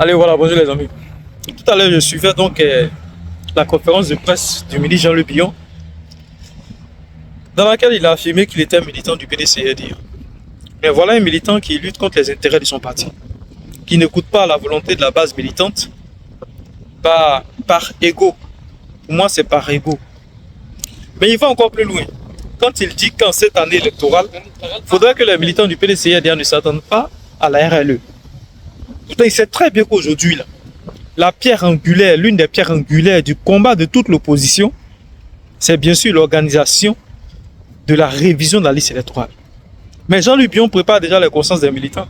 Allez, voilà, bonjour les amis. Tout à l'heure, je suivais donc la conférence de presse du ministre Jean-Luc Billon, dans laquelle il a affirmé qu'il était militant du PDCRD. Mais voilà un militant qui lutte contre les intérêts de son parti, qui n'écoute pas la volonté de la base militante par ego. Pour moi, c'est par ego. Mais il va encore plus loin. Quand il dit qu'en cette année électorale, il faudrait que les militants du PDCRD ne s'attendent pas à la RLE. Pourtant, il sait très bien qu'aujourd'hui, la pierre angulaire, l'une des pierres angulaires du combat de toute l'opposition, c'est bien sûr l'organisation de la révision de la liste électorale. Mais Jean-Luc Billon prépare déjà les consciences des militants.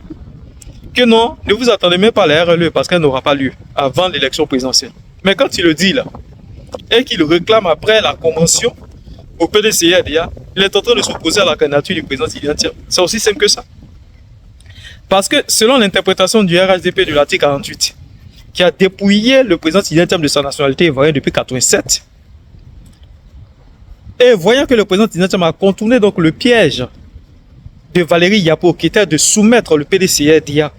Que non, ne vous attendez même pas à la RLE parce qu'elle n'aura pas lieu avant l'élection présidentielle. Mais quand il le dit là, et qu'il réclame après la convention au PDCRDA, il est en train de s'opposer à la candidature du président Tidjane Thiam. C'est aussi simple que ça. Parce que selon l'interprétation du RHDP de l'article 48, qui a dépouillé le président Tidjane Thiam de sa nationalité ivoirienne depuis 1987, et voyant que le président Tidjane Thiam a contourné donc le piège de Valérie Yapo, qui était de soumettre le PDCRDA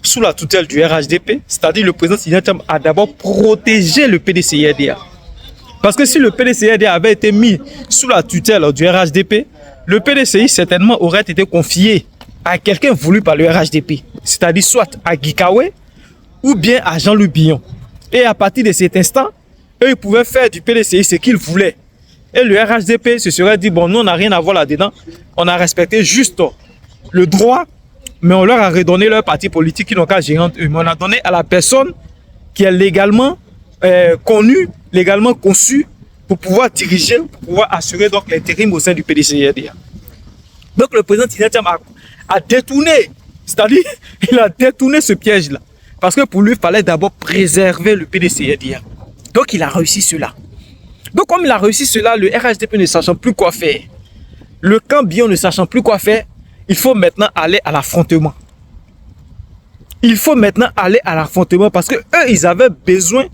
sous la tutelle du RHDP, c'est-à-dire le président Tidjane Thiam a d'abord protégé le PDCRDA. Parce que si le PDCRDA avait été mis sous la tutelle du RHDP, le PDCI certainement aurait été confié à quelqu'un voulu par le RHDP, c'est-à-dire soit à Guikawe ou bien à Jean-Luc Billon. Et à partir de cet instant, eux, ils pouvaient faire du PDCI ce qu'ils voulaient. Et le RHDP se serait dit, bon, nous, on n'a rien à voir là-dedans. On a respecté juste le droit, mais on leur a redonné leur parti politique qui n'ont qu'à gérer eux. Mais on a donné à la personne qui est légalement connue, légalement conçue pour pouvoir diriger, pour pouvoir assurer donc l'intérim au sein du PDCRDA. Donc le président Tidjane Thiam a détourné, c'est-à-dire il a détourné ce piège-là. Parce que pour lui, il fallait d'abord préserver le PDCRDA. Donc il a réussi cela. Donc comme il a réussi cela, le RHDP ne sachant plus quoi faire, le camp Billon ne sachant plus quoi faire, il faut maintenant aller à l'affrontement. Il faut maintenant aller à l'affrontement parce que eux, ils avaient besoin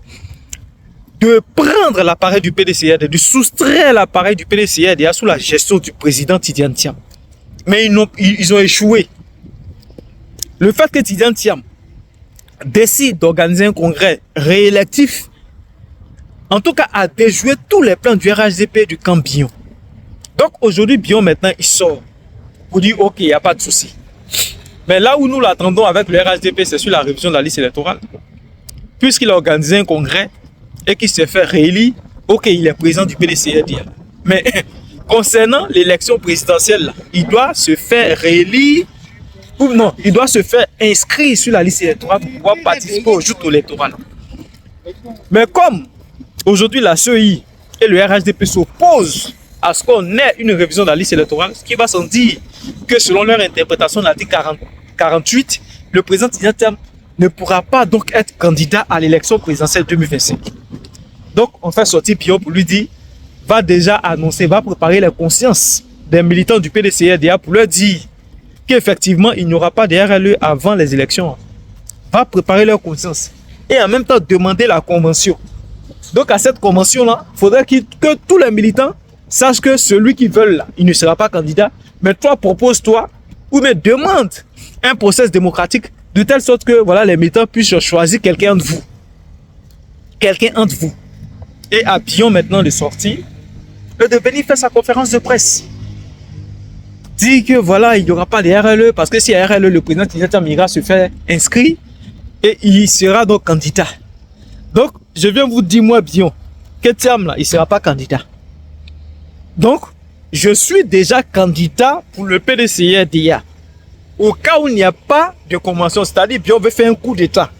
de prendre l'appareil du PDCRDA, de soustraire l'appareil du PDCRDA sous la gestion du président Tidjane Thiam. Mais ils ont échoué. Le fait que Tidjane Thiam décide d'organiser un congrès réélectif, en tout cas, a déjoué tous les plans du RHDP et du camp Billon. Donc aujourd'hui, Billon maintenant, il sort pour dire ok, il n'y a pas de souci. Mais là où nous l'attendons avec le RHDP, c'est sur la révision de la liste électorale. Puisqu'il a organisé un congrès et qu'il s'est fait réélire, ok, il est président du PDCRDA. Mais concernant l'élection présidentielle, il doit se faire réélire, ou non, il doit se faire inscrire sur la liste électorale pour pouvoir participer au joutes électoral. Mais comme aujourd'hui la CEI et le RHDP s'opposent à ce qu'on ait une révision de la liste électorale, ce qui va sans dire que selon leur interprétation de l'article 48, le président Tidjane Thiam ne pourra pas donc être candidat à l'élection présidentielle 2025. Donc on fait sortir Billon pour lui dire, va déjà annoncer, va préparer les consciences des militants du PDCRDA pour leur dire qu'effectivement il n'y aura pas de RLE avant les élections. Va préparer leur conscience et en même temps demander la convention. Donc à cette convention-là, il faudrait que tous les militants sachent que celui qu'ils veulent là, il ne sera pas candidat, mais toi propose-toi ou mais demande un processus démocratique de telle sorte que voilà, les militants puissent choisir quelqu'un entre vous. Quelqu'un entre vous. Et à Billon maintenant de sortir et de venir faire sa conférence de presse. Dit que voilà, il n'y aura pas de RLE parce que si il y a RLE, le président Tidjane Thiam ira se faire inscrire et il sera donc candidat. Donc, je viens vous dire, moi, Billon, que Thiam là, il ne sera pas candidat. Donc, je suis déjà candidat pour le PDCRDA. Au cas où il n'y a pas de convention, c'est-à-dire Billon veut faire un coup d'État.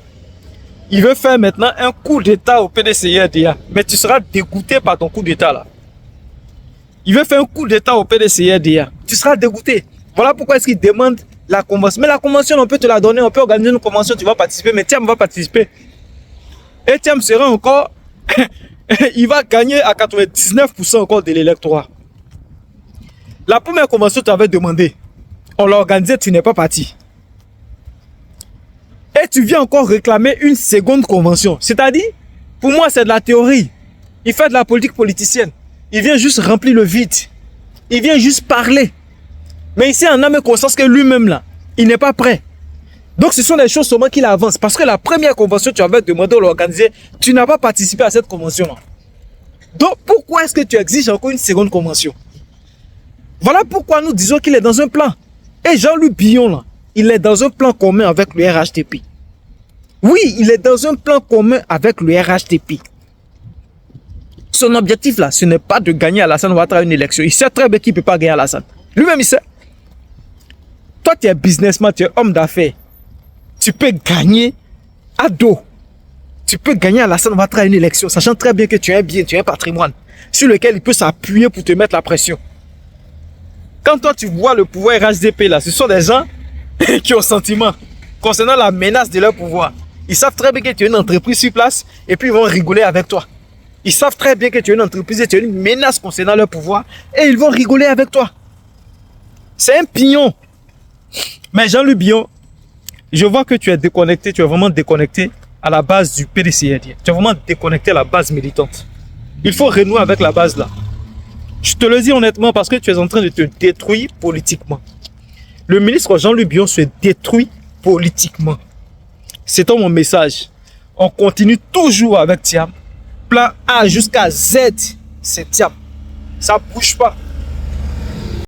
Il veut faire maintenant un coup d'État au PDCRDA. Mais tu seras dégoûté par ton coup d'État là. Il veut faire un coup d'État au PDCRDA. Tu seras dégoûté. Voilà pourquoi est-ce qu'il demande la convention. Mais la convention, on peut te la donner, on peut organiser une convention, tu vas participer, mais Thiam va participer. Et Thiam sera encore, il va gagner à 99% encore de l'électorat. La première convention, tu avais demandé, on l'a organisée, tu n'es pas parti. Et tu viens encore réclamer une seconde convention. C'est-à-dire, pour moi, c'est de la théorie. Il fait de la politique politicienne. Il vient juste remplir le vide. Il vient juste parler. Mais ici, on a même conscience que lui-même, là, il n'est pas prêt. Donc, ce sont des choses seulement qu'il avance. Parce que la première convention, tu avais demandé de l'organiser, tu n'as pas participé à cette convention-là. Donc, pourquoi est-ce que tu exiges encore une seconde convention? Voilà pourquoi nous disons qu'il est dans un plan. Et Jean-Louis Billon, là, il est dans un plan commun avec le RHDP. Oui, il est dans un plan commun avec le RHDP. Son objectif, là, ce n'est pas de gagner Alassane Ouattara une élection. Il sait très bien qu'il ne peut pas gagner Alassane. Lui-même, il sait. Toi, tu es businessman, tu es homme d'affaires. Tu peux gagner à dos. Tu peux gagner Alassane Ouattara une élection, sachant très bien que tu as un bien, tu as un patrimoine sur lequel il peut s'appuyer pour te mettre la pression. Quand toi, tu vois le pouvoir RHDP, là, ce sont des gens qui ont sentiment concernant la menace de leur pouvoir. Ils savent très bien que tu as une entreprise sur place et puis ils vont rigoler avec toi. Ils savent très bien que tu as une entreprise et tu as une menace concernant leur pouvoir et ils vont rigoler avec toi. C'est un pignon. Mais Jean-Louis Billon, je vois que tu es déconnecté, tu es vraiment déconnecté à la base du PDCID. Tu es vraiment déconnecté à la base militante. Il faut renouer avec la base là. Je te le dis honnêtement parce que tu es en train de te détruire politiquement. Le ministre Jean-Louis Billon se détruit politiquement. C'est mon message. On continue toujours avec Thiam. Plan A jusqu'à Z, c'est Thiam. Ça ne bouge pas.